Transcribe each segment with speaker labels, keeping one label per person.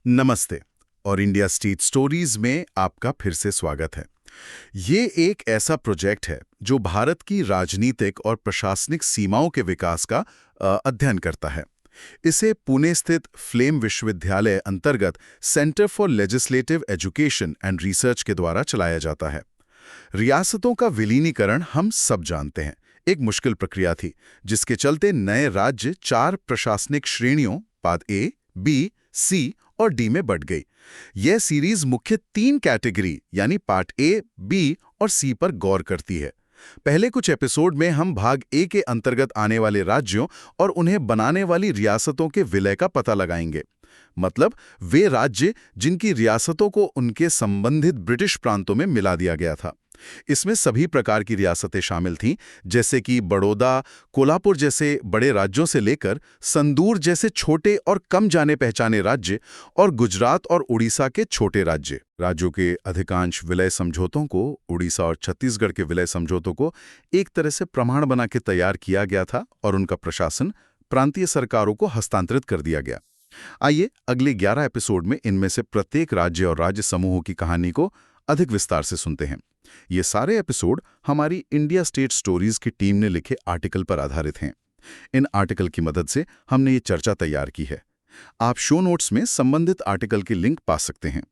Speaker 1: नमस्ते और India state stories में आपका फिर से स्वागत है। ये एक ऐसा प्रोजेक्ट है जो भारत की राजनीतिक और प्रशासनिक सीमाओं के विकास का अध्ययन करता है। इसे पुणे स्थित फ्लेम विश्वविद्यालय अंतर्गत centre for legislative education and research के द्वारा चलाया जाता है। रियासतों का विलीनीकरण हम सब जानते हैं, एक मुश्किल प्रक्रिया थी जिसके चलते नए राज्य 4 प्रशासनिक श्रेणियों पार्ट ए, बी, सी और डी में बढ़ गई। यह सीरीज मुख्य 3 कैटेगरी यानी पार्ट ए, बी और सी पर गौर करती है। पहले कुछ एपिसोड में हम भाग ए के अंतर्गत आने वाले राज्यों और उन्हें बनाने वाली रियासतों के विलय का पता लगाएंगे। मतलब वे राज्य जिनकी रियासतों को उनके संबंधित ब्रिटिश प्रांतों में मिला दिया गया था। इसमें सभी प्रकार की रियासतें शामिल थीं, जैसे कि बड़ौदा, कोल्हापुर जैसे बड़े राज्यों से लेकर संदूर जैसे छोटे और कम जाने पहचाने राज्य और गुजरात और उड़ीसा के छोटे राज्य। राज्यों के अधिकांश विलय समझौतों को, उड़ीसा और छत्तीसगढ़ के विलय समझौतों को एक तरह से प्रमाण बना के तैयार किया गया था और उनका प्रशासन प्रांतीय सरकारों को हस्तांतरित कर दिया गया। आइए अगले 11 एपिसोड में इनमें से प्रत्येक राज्य और राज्य समूहों की कहानी को अधिक विस्तार से सुनते हैं। ये सारे एपिसोड हमारी इंडिया स्टेट स्टोरीज की टीम ने लिखे आर्टिकल पर आधारित हैं। इन आर्टिकल की मदद से हमने ये चर्चा तैयार की है। आप शो नोट्स में संबंधित आर्टिकल की लिंक पा सकते हैं।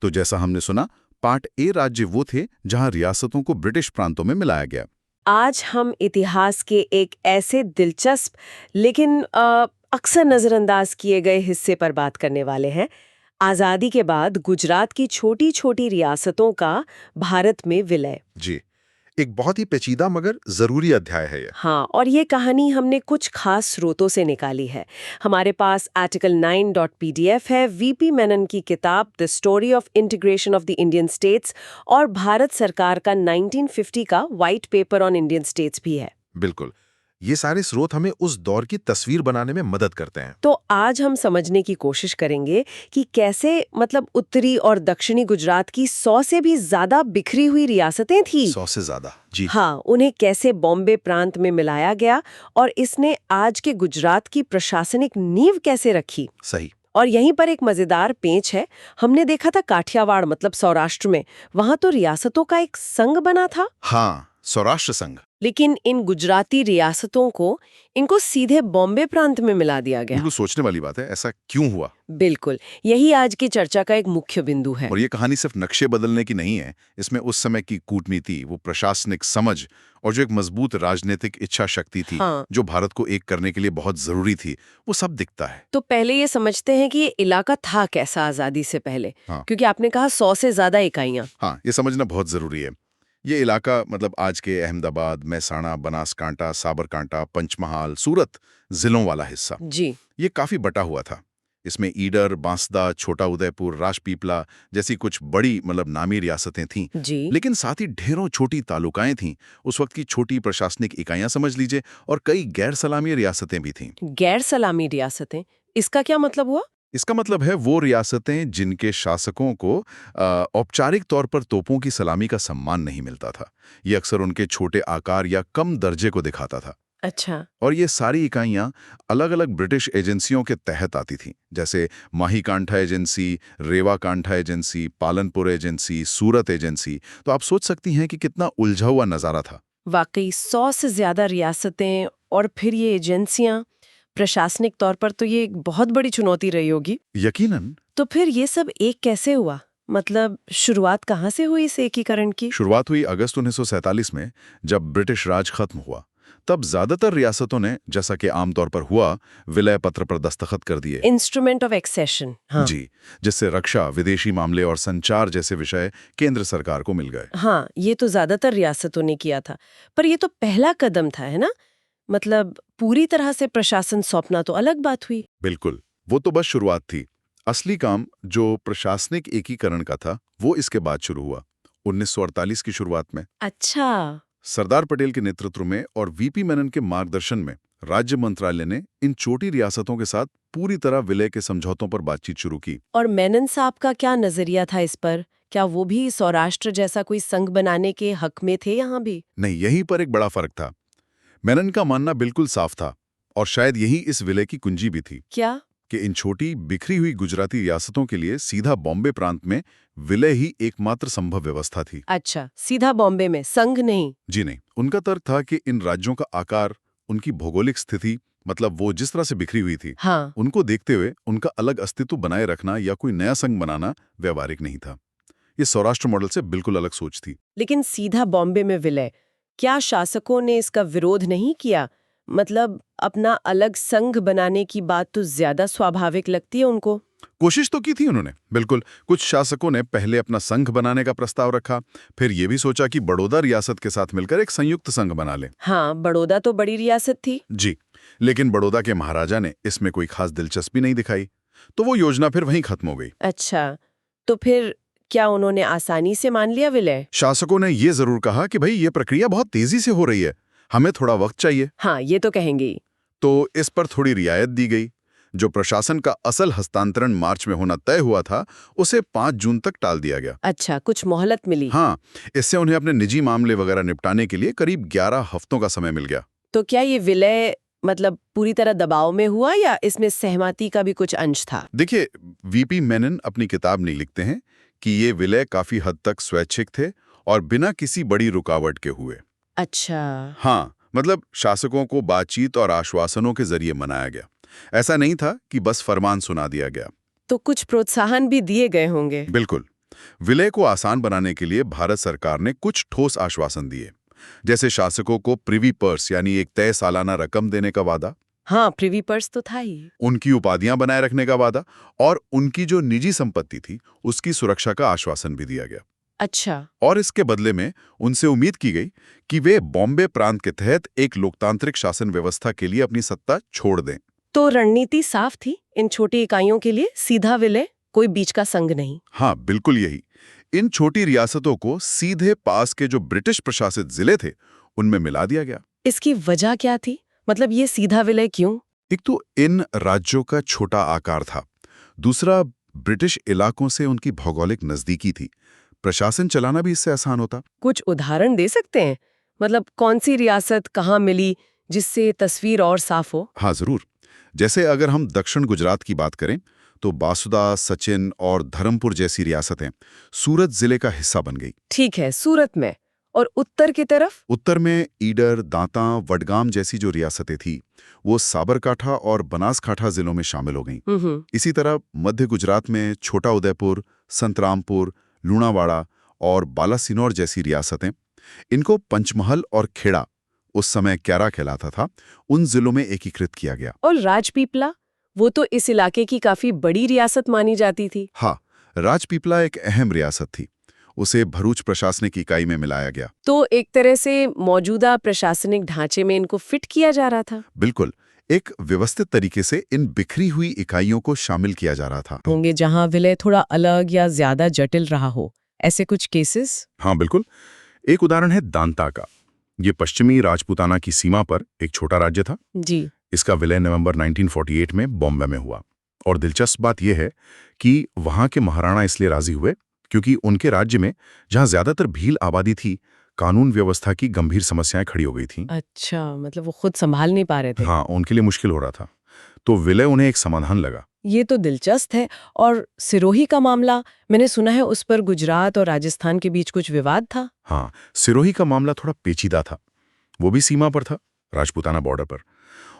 Speaker 1: तो जैसा हमने सुना, पार्ट ए राज्य वो थे जहां रियासतों को ब्रिटिश प्रांतों में मिलाया गया।
Speaker 2: आज हम इतिहास के एक ऐसे दिलचस्प लेकिन अक्सर नजरअंदाज किए गए हिस्से पर बात करने वाले हैं। आजादी के बाद गुजरात की छोटी छोटी रियासतों का भारत में विलय।
Speaker 3: जी, एक बहुत ही पेचीदा मगर जरूरी अध्याय है ये।
Speaker 2: हाँ, और ये कहानी हमने कुछ खास स्रोतों से निकाली है। हमारे पास आर्टिकल 9.pdf है, वीपी मेनन की किताब the story of integration of the Indian states और भारत सरकार का 1950 का white paper on Indian states भी है।
Speaker 3: बिल्कुल, ये सारे स्रोत हमें उस दौर की तस्वीर बनाने में मदद करते हैं।
Speaker 2: तो आज हम समझने की कोशिश करेंगे कि कैसे उत्तरी और दक्षिणी गुजरात की 100 से भी ज्यादा बिखरी हुई रियासतें थी।
Speaker 3: 100 से ज्यादा, जी
Speaker 2: हाँ, उन्हें कैसे बॉम्बे प्रांत में मिलाया गया और इसने आज के गुजरात की प्रशासनिक नींव कैसे रखी।
Speaker 3: सही।
Speaker 2: और यहीं पर एक मजेदार पेंच है। हमने देखा था काठियावाड़ सौराष्ट्र में, वहां तो रियासतों का एक संघ बना था।
Speaker 3: हाँ, सौराष्ट्र संघ।
Speaker 2: लेकिन इन गुजराती रियासतों को इनको सीधे बॉम्बे प्रांत में मिला दिया गया।
Speaker 3: बिल्कुल सोचने वाली बात है, ऐसा क्यों हुआ?
Speaker 2: बिल्कुल, यही आज की चर्चा का एक मुख्य बिंदु है।
Speaker 3: और ये कहानी सिर्फ नक्शे बदलने की नहीं है, इसमें उस समय की कूटनीति, वो प्रशासनिक समझ और जो एक मजबूत राजनीतिक इच्छा शक्ति थी,
Speaker 2: हाँ।
Speaker 3: जो भारत को एक करने के लिए बहुत जरूरी थी, वो सब दिखता है।
Speaker 2: तो पहले ये समझते हैं कि ये इलाका था कैसा आजादी से पहले।
Speaker 3: हाँ।
Speaker 2: क्योंकि आपने कहा 100 से ज्यादा इकाइयां।
Speaker 3: हाँ, ये समझना बहुत जरूरी है। ये इलाका आज के अहमदाबाद, महसाणा, बनासकांठा, साबरकांठा, पंचमहाल, सूरत जिलों वाला हिस्सा,
Speaker 2: जी,
Speaker 3: ये काफी बटा हुआ था। इसमें ईडर, बांसदा, छोटा उदयपुर, राजपीपला जैसी कुछ बड़ी नामी रियासतें थीं।
Speaker 2: जी।
Speaker 3: लेकिन साथ ही ढेरों छोटी तालुकाएं थीं, उस वक्त की छोटी प्रशासनिक इकाइयां समझ लीजिए, और कई गैर सलामी रियासतें भी थीं।
Speaker 2: गैर सलामी रियासतें, इसका क्या मतलब हुआ?
Speaker 3: इसका मतलब है वो रियासतें जिनके शासकों को औपचारिक तौर पर तोपों की सलामी का सम्मान नहीं मिलता था। ये अक्सर उनके छोटे आकार या कम दर्जे को दिखाता था।
Speaker 2: अच्छा।
Speaker 3: और ये सारी इकाइयां अलग अलग ब्रिटिश एजेंसियों के तहत आती थीं, जैसे माहीकांठा एजेंसी, रेवा कांठा एजेंसी, पालनपुर एजेंसी, सूरत एजेंसी। तो आप सोच सकती हैं कि कितना उलझा हुआ नजारा था।
Speaker 2: वाकई 100 से ज्यादा रियासतें और फिर ये एजेंसियां, प्रशासनिक तौर पर तो ये एक बहुत बड़ी चुनौती रही होगी।
Speaker 3: यकीनन।
Speaker 2: तो फिर ये सब एक कैसे हुआ? शुरुआत कहाँ से हुई इस एकीकरण की?
Speaker 3: शुरुआत हुई अगस्त 1947 में, जब ब्रिटिश राज खत्म हुआ। तब ज्यादातर रियासतों ने, जैसा कि आमतौर पर हुआ, विलय पत्र पर दस्तखत कर दिए।
Speaker 2: Instrument of accession. हाँ।
Speaker 3: जी, जिससे रक्षा, विदेशी मामले और संचार जैसे विषय केंद्र सरकार को मिल गए।
Speaker 2: हाँ, ये तो ज्यादातर रियासतों ने किया था। पर ये तो पहला कदम था, है ना? पूरी तरह से प्रशासन सौंपना तो अलग बात हुई।
Speaker 3: बिल्कुल, वो तो बस शुरुआत थी। असली काम, जो प्रशासनिक एकीकरण का था, वो इसके बाद शुरू हुआ, 1948 की शुरुआत में।
Speaker 2: अच्छा।
Speaker 3: सरदार पटेल के नेतृत्व में और वीपी मेनन के मार्गदर्शन में राज्य मंत्रालय ने इन छोटी रियासतों के साथ पूरी तरह विलय के समझौतों पर बातचीत शुरू की।
Speaker 2: और मेनन साहब का क्या नजरिया था इस पर? क्या वो भी सौराष्ट्र जैसा कोई संघ बनाने के हक में थे यहाँ भी?
Speaker 3: नहीं, यहीं पर एक बड़ा फर्क था। मेनन का मानना बिल्कुल साफ था, और शायद यही इस विलय की कुंजी भी थी।
Speaker 2: क्या?
Speaker 3: कि इन छोटी बिखरी हुई गुजराती रियासतों के लिए सीधा बॉम्बे प्रांत में विलय ही एकमात्र संभव व्यवस्था थी।
Speaker 2: अच्छा, सीधा बॉम्बे में, संघ नहीं।
Speaker 3: जी नहीं, उनका तर्क था कि इन राज्यों का आकार, उनकी भौगोलिक स्थिति, मतलब वो जिस तरह से बिखरी हुई थी,
Speaker 2: हाँ।
Speaker 3: उनको देखते हुए उनका अलग अस्तित्व बनाए रखना या कोई नया संघ बनाना व्यवहारिक नहीं था। ये सौराष्ट्र मॉडल से बिल्कुल अलग सोच थी।
Speaker 2: लेकिन सीधा बॉम्बे में विलय, क्या शासकों ने इसका विरोध नहीं किया? मतलब अपना अलग संघ बनाने की बात तो ज्यादा स्वाभाविक लगती है उनको।
Speaker 3: कोशिश तो की थी उन्होंने, बिल्कुल। कुछ शासकों ने पहले अपना संघ बनाने का प्रस्ताव रखा, फिर ये भी सोचा कि बड़ौदा रियासत के साथ मिलकर एक संयुक्त संघ बना लें।
Speaker 2: हाँ, बड़ौदा तो बड़ी रियासत थी।
Speaker 3: जी, लेकिन बड़ौदा के महाराजा ने इसमें कोई खास दिलचस्पी नहीं दिखाई, तो वो योजना फिर वहीं खत्म हो गई।
Speaker 2: अच्छा, तो फिर क्या उन्होंने आसानी से मान लिया विलय?
Speaker 3: शासकों ने ये जरूर कहा कि भाई ये प्रक्रिया बहुत तेजी से हो रही है, हमें थोड़ा वक्त चाहिए।
Speaker 2: हाँ, ये तो कहेंगे ही।
Speaker 3: तो इस पर थोड़ी रियायत दी गई। जो प्रशासन का असल हस्तांतरण मार्च में होना तय हुआ था, उसे 5 जून तक टाल दिया गया।
Speaker 2: अच्छा, कुछ मोहलत मिली।
Speaker 3: हाँ, इससे उन्हें अपने निजी मामले वगैरह निपटाने के लिए करीब 11 हफ्तों का समय मिल गया।
Speaker 2: तो क्या ये विलय मतलब पूरी तरह दबाव में हुआ या इसमें सहमति का भी कुछ अंश था?
Speaker 3: देखिए, वीपी मेनन अपनी किताब में लिखते हैं कि ये विलय काफी हद तक स्वैच्छिक थे और बिना किसी बड़ी रुकावट के हुए।
Speaker 2: अच्छा।
Speaker 3: हाँ, मतलब शासकों को बातचीत और आश्वासनों के जरिए मनाया गया। ऐसा नहीं था कि बस फरमान सुना दिया गया।
Speaker 2: तो कुछ प्रोत्साहन भी दिए गए होंगे।
Speaker 3: बिल्कुल। विलय को आसान बनाने के लिए भारत सरकार ने कुछ ठोस आश्वासन दिए, जैसे शासकों को प्रिवी पर्स यानी एक तय सालाना रकम देने का वादा,
Speaker 2: हाँ, प्रिवी पर्स तो था ही।
Speaker 3: उनकी उपाधियां बनाए रखने का वादा और उनकी जो निजी संपत्ति थी उसकी सुरक्षा का आश्वासन भी दिया गया।
Speaker 2: अच्छा।
Speaker 3: और इसके बदले में उनसे उम्मीद की गई कि वे बॉम्बे प्रांत के तहत एक लोकतांत्रिक शासन व्यवस्था के लिए अपनी सत्ता छोड़ दें।
Speaker 2: तो रणनीति साफ थी, इन छोटी इकाइयों के लिए सीधा विलय, कोई बीच का संघ नहीं।
Speaker 3: हाँ, बिल्कुल यही। इन छोटी रियासतों को सीधे पास के जो ब्रिटिश प्रशासित जिले थे उनमें मिला दिया गया।
Speaker 2: इसकी वजह क्या थी? मतलब ये सीधा विलय क्यों?
Speaker 3: एक तो इन राज्यों का छोटा आकार था, दूसरा ब्रिटिश इलाकों से उनकी भौगोलिक नजदीकी थी, प्रशासन चलाना भी इससे आसान होता।
Speaker 2: कुछ उदाहरण दे सकते हैं? मतलब कौन सी रियासत कहाँ मिली जिससे तस्वीर और साफ हो?
Speaker 3: हाँ जरूर। जैसे अगर हम दक्षिण गुजरात की बात करें तो बासुदा, सचिन और धर्मपुर जैसी रियासतें सूरत जिले का हिस्सा बन गई।
Speaker 2: ठीक है, सूरत में। और उत्तर की तरफ?
Speaker 3: उत्तर में ईडर, दांता, वडगाम जैसी जो रियासतें थी वो साबरकाठा और बनासकाठा जिलों में शामिल हो गईं। इसी तरह मध्य गुजरात में छोटा उदयपुर, संतरामपुर, लूणावाड़ा और बालासिनौर जैसी रियासतें, इनको पंचमहल और खेड़ा, उस समय क्यारा कहलाता था, उन जिलों में एकीकृत किया गया।
Speaker 2: और राजपीपला, वो तो इस इलाके की काफी बड़ी रियासत मानी जाती थी।
Speaker 3: हाँ, राजपीपला एक अहम रियासत थी, उसे भरूच प्रशासनिक इकाई में मिलाया गया।
Speaker 2: तो एक तरह से मौजूदा प्रशासनिक ढांचे में इनको फिट किया जा रहा था।
Speaker 3: बिल्कुल, एक व्यवस्थित तरीके से इन बिखरी हुई इकाइयों को शामिल किया जा रहा था।
Speaker 2: होंगे जहां विलय थोड़ा अलग या ज्यादा जटिल रहा हो, ऐसे कुछ केसेस?
Speaker 3: हाँ बिल्कुल। एक उदाहरण है दांता का। ये पश्चिमी राजपूताना की सीमा पर एक छोटा राज्य था।
Speaker 2: जी।
Speaker 3: इसका विलय नवंबर 1948 में बॉम्बे में हुआ। और दिलचस्प बात यह है कि वहां के महाराणा इसलिए राजी हुए क्योंकि उनके राज्य में, जहां ज्यादातर भील आबादी थी, कानून व्यवस्था की गंभीर समस्याएं खड़ी हो गई थीं।
Speaker 2: अच्छा, मतलब वो खुद संभाल नहीं पा रहे थे।
Speaker 3: हाँ, उनके लिए मुश्किल हो रहा था, तो विलय उन्हें एक समाधान लगा।
Speaker 2: ये तो दिलचस्प है। और सिरोही का मामला, मैंने सुना है उस पर गुजरात और राजस्थान के बीच कुछ विवाद था।
Speaker 3: हाँ, सिरोही का मामला थोड़ा पेचीदा था। वो भी सीमा पर था, राजपूताना बॉर्डर पर,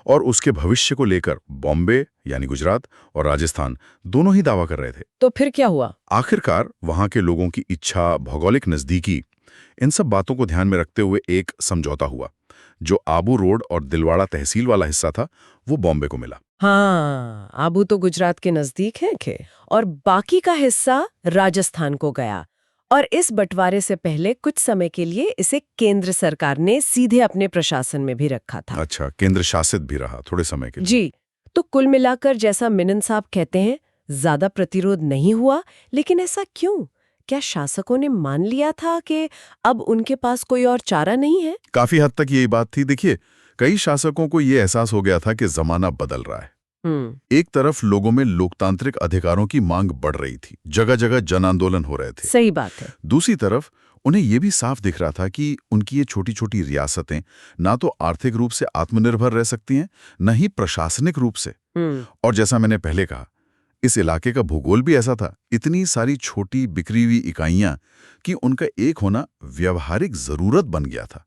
Speaker 3: और उसके भविष्य को लेकर बॉम्बे यानी गुजरात और राजस्थान दोनों ही दावा कर रहे थे।
Speaker 2: तो फिर क्या हुआ?
Speaker 3: आखिरकार वहां के लोगों की इच्छा, भौगोलिक नजदीकी, इन सब बातों को ध्यान में रखते हुए एक समझौता हुआ। जो आबू रोड और दिलवाड़ा तहसील वाला हिस्सा था वो बॉम्बे को मिला।
Speaker 2: हाँ, आबू तो गुजरात के नजदीक है के, और बाकी का हिस्सा राजस्थान को गया। और इस बंटवारे से पहले कुछ समय के लिए इसे केंद्र सरकार ने सीधे अपने प्रशासन में भी रखा था।
Speaker 3: अच्छा, केंद्र शासित भी रहा थोड़े समय के लिए।
Speaker 2: जी। तो कुल मिलाकर जैसा मेनन साहब कहते हैं, ज्यादा प्रतिरोध नहीं हुआ। लेकिन ऐसा क्यों? क्या शासकों ने मान लिया था कि अब उनके पास कोई और चारा नहीं है?
Speaker 3: काफी हद तक यही बात थी। देखिए, कई शासकों को ये एहसास हो गया था कि जमाना बदल रहा है। एक तरफ लोगों में लोकतांत्रिक अधिकारों की मांग बढ़ रही थी, जगह जगह जन आंदोलन हो रहे थे।
Speaker 2: सही बात है।
Speaker 3: दूसरी तरफ उन्हें यह भी साफ दिख रहा था कि उनकी ये छोटी छोटी रियासतें ना तो आर्थिक रूप से आत्मनिर्भर रह सकती हैं, न ही प्रशासनिक रूप से। और जैसा मैंने पहले कहा, इस इलाके का भूगोल भी ऐसा था, इतनी सारी छोटी बिखरी हुई इकाइयां कि उनका एक होना व्यावहारिक जरूरत बन गया था।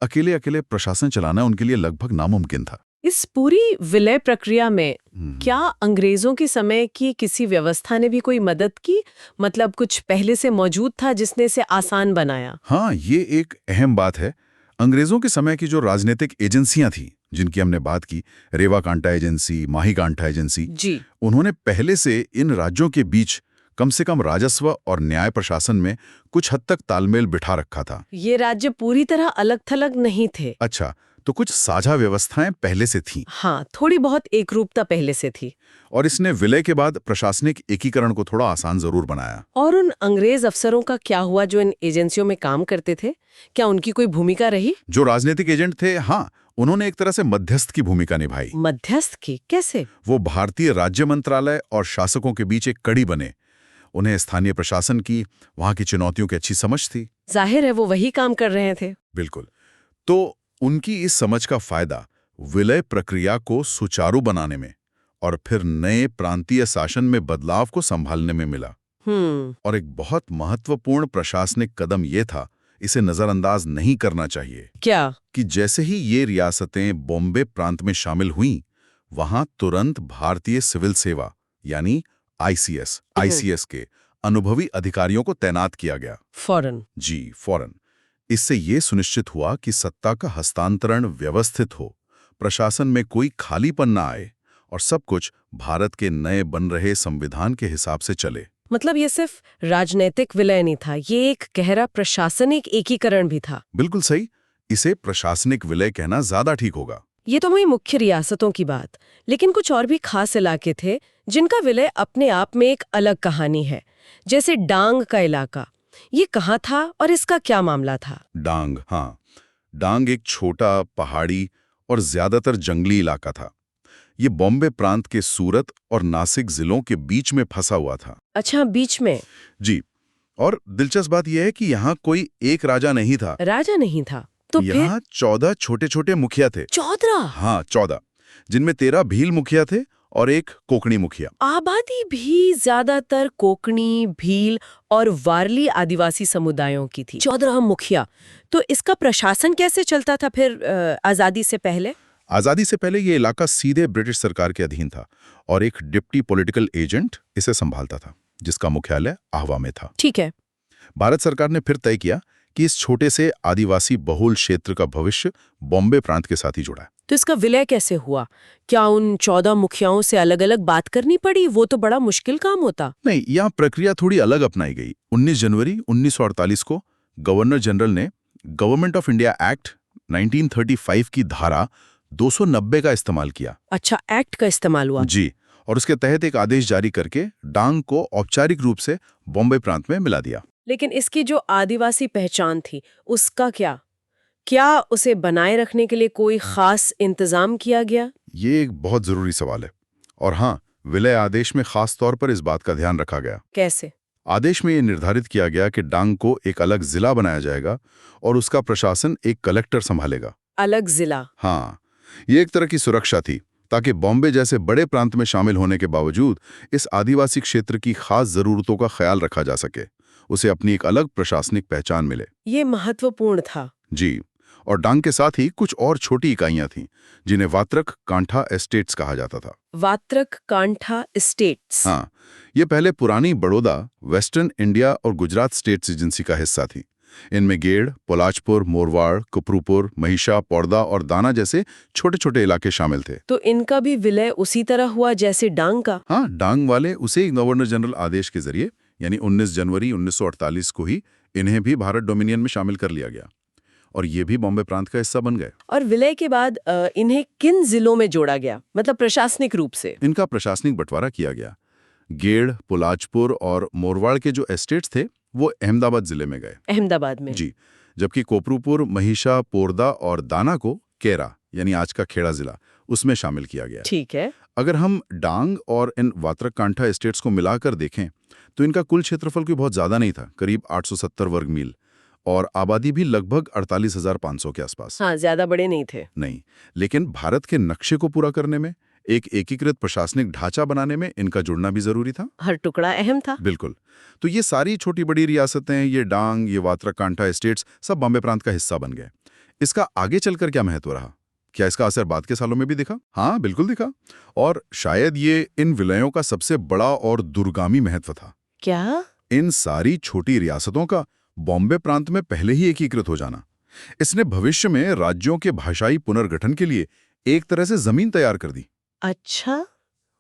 Speaker 3: अकेले अकेले प्रशासन चलाना उनके लिए लगभग नामुमकिन था।
Speaker 2: इस पूरी विलय प्रक्रिया में क्या अंग्रेजों के समय की किसी व्यवस्था ने भी कोई मदद की? मतलब कुछ पहले से मौजूद था जिसने इसे आसान बनाया?
Speaker 3: हाँ, ये एक अहम बात है। अंग्रेजों के समय की जो राजनीतिक एजेंसियां थी, जिनकी हमने बात की, रेवा कांटा एजेंसी, माही कांटा एजेंसी,
Speaker 2: जी,
Speaker 3: उन्होंने पहले से इन राज्यों के बीच कम से कम राजस्व और न्याय प्रशासन में कुछ हद तक तालमेल बिठा रखा था।
Speaker 2: ये राज्य पूरी तरह अलग थलग नहीं थे।
Speaker 3: अच्छा, तो कुछ साझा व्यवस्थाएं पहले से थीं।
Speaker 2: हाँ, थोड़ी बहुत एकरूपता पहले से थी।
Speaker 3: और इसने विलय के बाद प्रशासनिक एकीकरण को थोड़ा आसान जरूर बनाया।
Speaker 2: और उन अंग्रेज अफसरों का क्या हुआ जो इन एजेंसियों में काम करते थे? क्या उनकी कोई भूमिका रही?
Speaker 3: जो राजनीतिक एजेंट थे, हाँ, उन्होंने एक तरह से मध्यस्थ की भूमिका निभाई।
Speaker 2: मध्यस्थ की? कैसे?
Speaker 3: वो भारतीय राज्य मंत्रालय और शासकों के बीच एक कड़ी बने। उन्हें स्थानीय प्रशासन की, वहां की चुनौतियों की अच्छी समझ थी।
Speaker 2: जाहिर है वो वही काम कर रहे थे।
Speaker 3: बिल्कुल। तो उनकी इस समझ का फायदा विलय प्रक्रिया को सुचारू बनाने में और फिर नए प्रांतीय शासन में बदलाव को संभालने में मिला। और एक बहुत महत्वपूर्ण प्रशासनिक कदम यह था, इसे नजरअंदाज नहीं करना चाहिए।
Speaker 2: क्या?
Speaker 3: कि जैसे ही ये रियासतें बॉम्बे प्रांत में शामिल हुईं, वहां तुरंत भारतीय सिविल सेवा यानी आईसीएस के अनुभवी अधिकारियों को तैनात किया गया।
Speaker 2: फौरन?
Speaker 3: जी, फौरन। इससे ये सुनिश्चित हुआ कि सत्ता का हस्तांतरण व्यवस्थित हो, प्रशासन में कोई खालीपन न आए और सब कुछ भारत के नए बन रहे संविधान के हिसाब से चले।
Speaker 2: मतलब ये सिर्फ राजनीतिक विलय नहीं था, ये एक गहरा प्रशासनिक एकीकरण भी था।
Speaker 3: बिल्कुल सही। इसे प्रशासनिक विलय कहना ज्यादा ठीक होगा।
Speaker 2: ये तो हुई मुख्य रियासतों की बात, लेकिन कुछ और भी खास इलाके थे जिनका विलय अपने आप में एक अलग कहानी है। जैसे डांग का इलाका, ये कहाँ था और इसका क्या मामला था?
Speaker 3: डांग, हाँ, डांग एक छोटा पहाड़ी और ज्यादातर जंगली इलाका था। ये बॉम्बे प्रांत के सूरत और नासिक जिलों के बीच में फंसा हुआ था।
Speaker 2: अच्छा, बीच में?
Speaker 3: जी। और दिलचस्प बात यह है कि यहाँ कोई एक राजा नहीं था।
Speaker 2: राजा नहीं था तो फिर?
Speaker 3: यहाँ 14 छोटे-छोटे मुखिया थे।
Speaker 2: 14?
Speaker 3: हाँ, 14, जिनमें 13 भील मुखिया थे और एक कोकणी मुखिया।
Speaker 2: आबादी भी ज्यादातर कोकणी, भील और वारली आदिवासी समुदायों की थी। 14 मुखिया। तो इसका प्रशासन कैसे चलता था फिर आजादी से पहले?
Speaker 3: आजादी से पहले ये इलाका सीधे ब्रिटिश सरकार के अधीन था और एक डिप्टी पॉलिटिकल एजेंट इसे संभालता था, जिसका मुख्यालय आह्वा में था।
Speaker 2: ठीक है।
Speaker 3: भारत सरकार ने फिर तय किया कि इस छोटे से आदिवासी बहुल क्षेत्र का भविष्य बॉम्बे प्रांत के साथ ही जुड़ा है।
Speaker 2: तो इसका विलय कैसे हुआ? क्या उन 14 मुखियाओं से अलग अलग बात करनी पड़ी? वो तो बड़ा मुश्किल काम होता।
Speaker 3: नहीं, यहाँ प्रक्रिया थोड़ी अलग अपनाई गई। 19 जनवरी 1948 को गवर्नर जनरल ने गवर्नमेंट ऑफ इंडिया एक्ट 1935 की धारा 290 का इस्तेमाल किया।
Speaker 2: अच्छा, एक्ट का इस्तेमाल हुआ?
Speaker 3: जी। और उसके तहत एक आदेश जारी करके डांग को औपचारिक रूप से बॉम्बे प्रांत में मिला दिया।
Speaker 2: लेकिन इसकी जो आदिवासी पहचान थी, उसका क्या? क्या उसे बनाए रखने के लिए कोई खास इंतजाम किया गया?
Speaker 3: ये एक बहुत जरूरी सवाल है। और हाँ, विलय आदेश में खास तौर पर इस बात का ध्यान रखा गया।
Speaker 2: कैसे?
Speaker 3: आदेश में ये निर्धारित किया गया कि डांग को एक अलग जिला बनाया जाएगा और उसका प्रशासन एक कलेक्टर संभालेगा।
Speaker 2: अलग जिला?
Speaker 3: हाँ, ये एक तरह की सुरक्षा थी ताकि बॉम्बे जैसे बड़े प्रांत में शामिल होने के बावजूद इस आदिवासी क्षेत्र की खास जरूरतों का ख्याल रखा जा सके, उसे अपनी एक अलग प्रशासनिक पहचान मिले।
Speaker 2: ये महत्वपूर्ण था।
Speaker 3: जी। और डांग के साथ ही कुछ और छोटी इकाइयां थीं, जिन्हें वात्रक कांठा एस्टेट्स कहा जाता था।
Speaker 2: वात्रक कांठा एस्टेट्स?
Speaker 3: हाँ, ये पहले पुरानी बड़ौदा, वेस्टर्न इंडिया और गुजरात स्टेट्स एजेंसी का हिस्सा थी। इनमें गेड़, पोलाचपुर, मोरवाड़, कुपरूपुर, महिषा, पौड़दा और दाना जैसे छोटे-छोटे इलाके शामिल थे।
Speaker 2: तो इनका भी विलय उसी तरह हुआ जैसे डांग का?
Speaker 3: हाँ, डांग वाले उसे गवर्नर जनरल आदेश के जरिए यानी 19 जनवरी 1948 को ही इन्हें भी भारत डोमिनियन में शामिल कर लिया गया और ये भी बॉम्बे प्रांत का हिस्सा बन गए।
Speaker 2: और विलय के बाद इन्हें किन जिलों में जोड़ा गया, मतलब प्रशासनिक रूप से?
Speaker 3: इनका प्रशासनिक बंटवारा किया गया। गेड़, पोलाचपुर और मोरवाड़ के जो एस्टेट्स थे वो अहमदाबाद जिले में गए।
Speaker 2: अहमदाबाद में?
Speaker 3: जी। जबकि कोपरूपुर, महिषा, पोरदा और दाना को केरा यानी आज का खेड़ा जिला उसमें शामिल किया गया।
Speaker 2: ठीक है।
Speaker 3: अगर हम डांग और इन वात्रक कांठा एस्टेट्स को मिलाकर देखें तो इनका कुल क्षेत्रफल कोई बहुत ज्यादा नहीं था, करीब 870 वर्ग मील, और आबादी भी लगभग 48,500 के आसपास।
Speaker 2: हाँ, ज्यादा बड़े नहीं थे।
Speaker 3: नहीं, लेकिन भारत के नक्शे को पूरा करने में, एक एकीकृत प्रशासनिक ढांचा बनाने में इनका जुड़ना भी जरूरी था।
Speaker 2: हर टुकड़ा अहम था।
Speaker 3: बिल्कुल। तो ये सारी छोटी बड़ी रियासतें, ये डांग, ये वात्रा-कांठा स्टेट्स, सब बॉम्बे प्रांत का हिस्सा बन गए। इसका आगे चलकर क्या महत्व रहा? क्या इसका असर बाद के सालों में भी दिखा? हाँ, बिल्कुल दिखा। और शायद ये इन विलयों का सबसे बड़ा और दूरगामी महत्व था।
Speaker 2: क्या?
Speaker 3: इन सारी छोटी रियासतों का बॉम्बे प्रांत में पहले ही एकीकृत हो जाना, इसने भविष्य में राज्यों के भाषाई पुनर्गठन के लिए एक तरह से जमीन तैयार कर दी।
Speaker 2: अच्छा,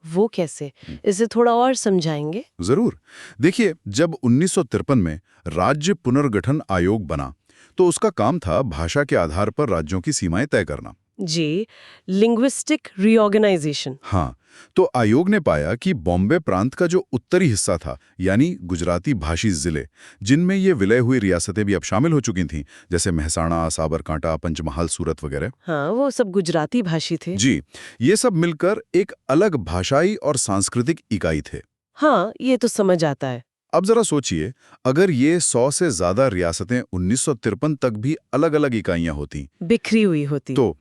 Speaker 2: वो कैसे? इसे थोड़ा और समझाएंगे?
Speaker 3: जरूर। देखिए, जब 1953 में राज्य पुनर्गठन आयोग बना, तो उसका काम था भाषा के आधार पर राज्यों की सीमाएं तय करना।
Speaker 2: जी, लिंग्विस्टिक रीऑर्गेनाइजेशन।
Speaker 3: हाँ, तो आयोग ने पाया कि बॉम्बे प्रांत का जो उत्तरी हिस्सा था, यानी गुजराती भाषी जिले, जिनमें ये विलय हुई रियासतें भी अब शामिल हो चुकी थीं, जैसे मेहसाणा, साबरकांठा, पंचमहाल, सूरत वगैरह।
Speaker 2: हाँ, वो सब गुजराती भाषी थे।
Speaker 3: जी, ये सब मिलकर एक अलग भाषाई और सांस्कृतिक इकाई थे।
Speaker 2: हाँ, ये तो समझ आता है।
Speaker 3: अब जरा सोचिए, अगर ये 100 से ज्यादा रियासतें 1953 तक भी अलग-अलग इकाइयां होती,
Speaker 2: बिखरी हुई होती।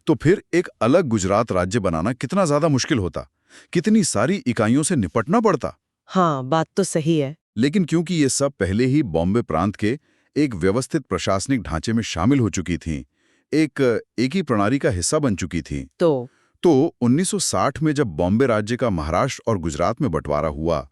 Speaker 3: तो फिर एक अलग गुजरात राज्य बनाना कितना ज्यादा मुश्किल होता, कितनी सारी इकाइयों से निपटना पड़ता।
Speaker 2: हाँ, बात तो सही है।
Speaker 3: लेकिन क्योंकि ये सब पहले ही बॉम्बे प्रांत के एक व्यवस्थित प्रशासनिक ढांचे में शामिल हो चुकी थीं, एक ही प्रणाली का हिस्सा बन चुकी थीं, तो 1960 में जब बॉम्बे राज्य का महाराष्ट्र और गुजरात में बंटवारा हुआ,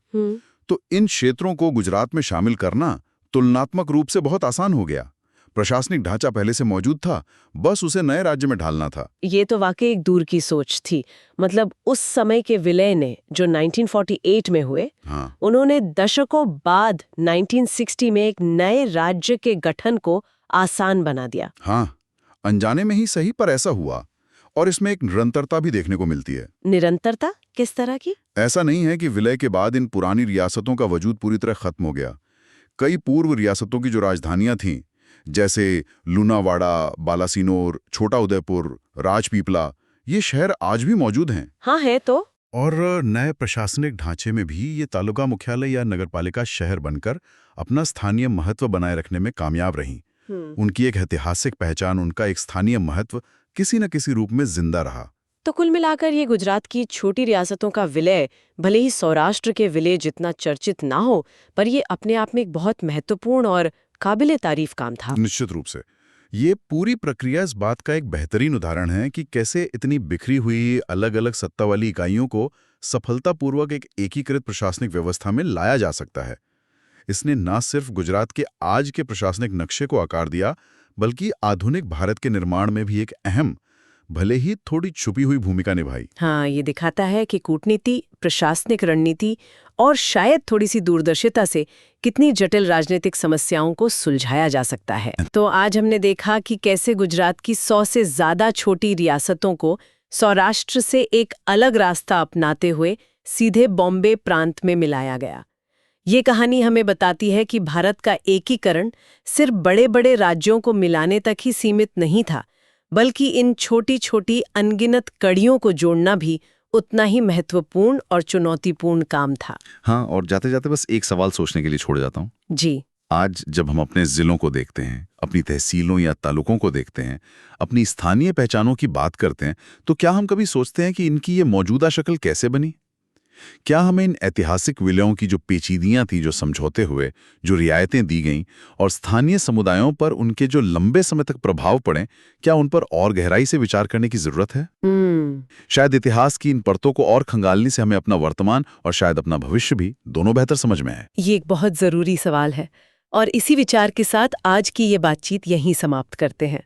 Speaker 3: तो इन क्षेत्रों को गुजरात में शामिल करना तुलनात्मक रूप से बहुत आसान हो गया। प्रशासनिक ढांचा पहले से मौजूद था, बस उसे नए राज्य में ढालना था।
Speaker 2: ये तो वाकई एक दूर की सोच थी। मतलब उस समय के विलय ने जो 1948 में हुए,
Speaker 3: हाँ,
Speaker 2: उन्होंने दशकों बाद 1960 में एक नए राज्य के गठन को आसान बना दिया।
Speaker 3: हाँ, अनजाने में ही सही, पर ऐसा हुआ। और इसमें एक निरंतरता भी देखने को मिलती है।
Speaker 2: निरंतरता किस तरह की?
Speaker 3: ऐसा नहीं है कि विलय के बाद इन पुरानी रियासतों का वजूद पूरी तरह खत्म हो गया। कई पूर्व रियासतों की जो राजधानियां थीं, जैसे लूनावाड़ा, बालासिनोर, छोटा उदयपुर, राजपीपला, ये शहर आज भी मौजूद हैं।
Speaker 2: हाँ, है तो।
Speaker 3: और नए प्रशासनिक ढांचे में भी ये तालुका मुख्यालय या नगरपालिका शहर बनकर अपना स्थानीय महत्व बनाए रखने में कामयाब रहीं। उनकी एक ऐतिहासिक पहचान, उनका एक स्थानीय महत्व किसी न किसी रूप में जिंदा रहा।
Speaker 2: तो कुल मिलाकर ये गुजरात की छोटी रियासतों का विलय भले ही सौराष्ट्र के विलय जितना चर्चित ना हो, पर ये अपने आप में एक बहुत महत्वपूर्ण और काबिले तारीफ काम था।
Speaker 3: निश्चित रूप से ये पूरी प्रक्रिया इस बात का एक बेहतरीन उदाहरण है कि कैसे इतनी बिखरी हुई अलग अलग सत्ता वाली इकाइयों को सफलतापूर्वक एक एकीकृत प्रशासनिक व्यवस्था में लाया जा सकता है। इसने न सिर्फ गुजरात के आज के प्रशासनिक नक्शे को आकार दिया, बल्कि आधुनिक भारत के निर्माण में भी एक अहम, भले ही थोड़ी छुपी हुई भूमिका निभाई।
Speaker 2: हाँ, ये दिखाता है कि कूटनीति, प्रशासनिक रणनीति और शायद थोड़ी सी दूरदर्शिता से कितनी जटिल राजनीतिक समस्याओं को सुलझाया जा सकता है। तो आज हमने देखा कि कैसे गुजरात की 100 से ज्यादा छोटी रियासतों को सौराष्ट्र से एक अलग रास्ता अपनाते हुए सीधे बॉम्बे प्रांत में मिलाया गया। ये कहानी हमें बताती है कि भारत का एकीकरण सिर्फ बड़े-बड़े राज्यों को मिलाने तक ही सीमित नहीं था, बल्कि इन छोटी-छोटी अनगिनत कड़ियों को जोड़ना भी उतना ही महत्वपूर्ण और चुनौतीपूर्ण काम था।
Speaker 3: हाँ, और जाते जाते बस एक सवाल सोचने के लिए छोड़ जाता हूँ।
Speaker 2: जी।
Speaker 3: आज जब हम अपने जिलों को देखते हैं, अपनी तहसीलों या तालुकों को देखते हैं, अपनी स्थानीय पहचानों की बात करते हैं, तो क्या हम कभी सोचते हैं कि इनकी ये मौजूदा शक्ल कैसे बनी? क्या हमें इन ऐतिहासिक विलयों की जो पेचीदियां थी, जो समझौते हुए, जो रियायतें दी गईं और स्थानीय समुदायों पर उनके जो लंबे समय तक प्रभाव पड़े, क्या उन पर और गहराई से विचार करने की जरूरत है? शायद इतिहास की इन परतों को और खंगालने से हमें अपना वर्तमान और शायद अपना भविष्य भी दोनों बेहतर समझ में आए।
Speaker 2: ये एक बहुत जरूरी सवाल है और इसी विचार के साथ आज की ये बातचीत यहीं समाप्त करते हैं।